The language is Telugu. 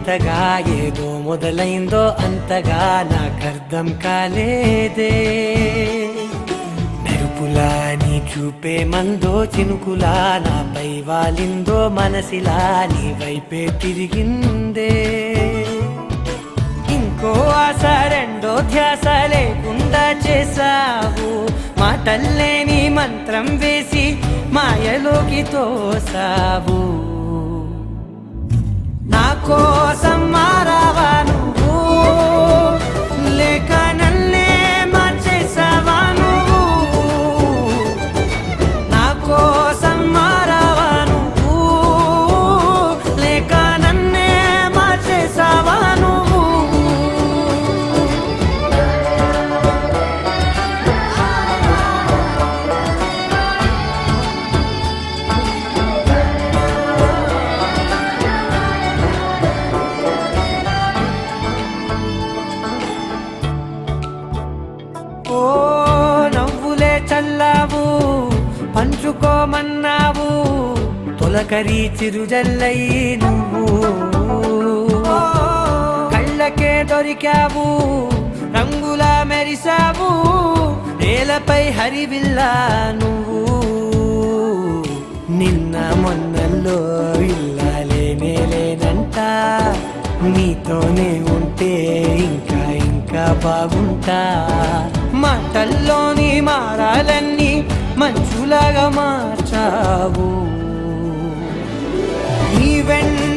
వింతగా ఏదో మొదలైందో అంతగా నాకర్థం కాలేదే. మెరుపులా నీ చూపే మందో చినుకులా నాపై వాలిందో మనసిలా నీ వైపే తిరిగిందే. ఇంకో ఆశ రెండో ధ్యాస లేకుండా చేసావు, మాటల్లేని మంత్రం వేసి మాయలోకి తోసావు. నా కోసం మారావా నువ్వు, లేక నన్నే మార్చేసావా నువ్వు. నా కోసం మారావా నువ్వు, లేక నన్నే మార్చేసావా నువ్వు. ఓ నవ్వులే చల్లావు, పంచుకోమన్నావు, తొలకరి చిరుజల్లై నువ్వు. కళ్ళకే దొరికావు, రంగులా మెరిసావు, నేలపై హరివిల్లా నువ్వు. నిన్న మొన్నల్లో ఇల్లాలేనే లేనంట, నీతోనే ఉంటే ఇంకా ఇంకా బాగుంటా. మాటల్లోని మారాలన్నీ మంచులాగా మార్చావు. నీ వెంట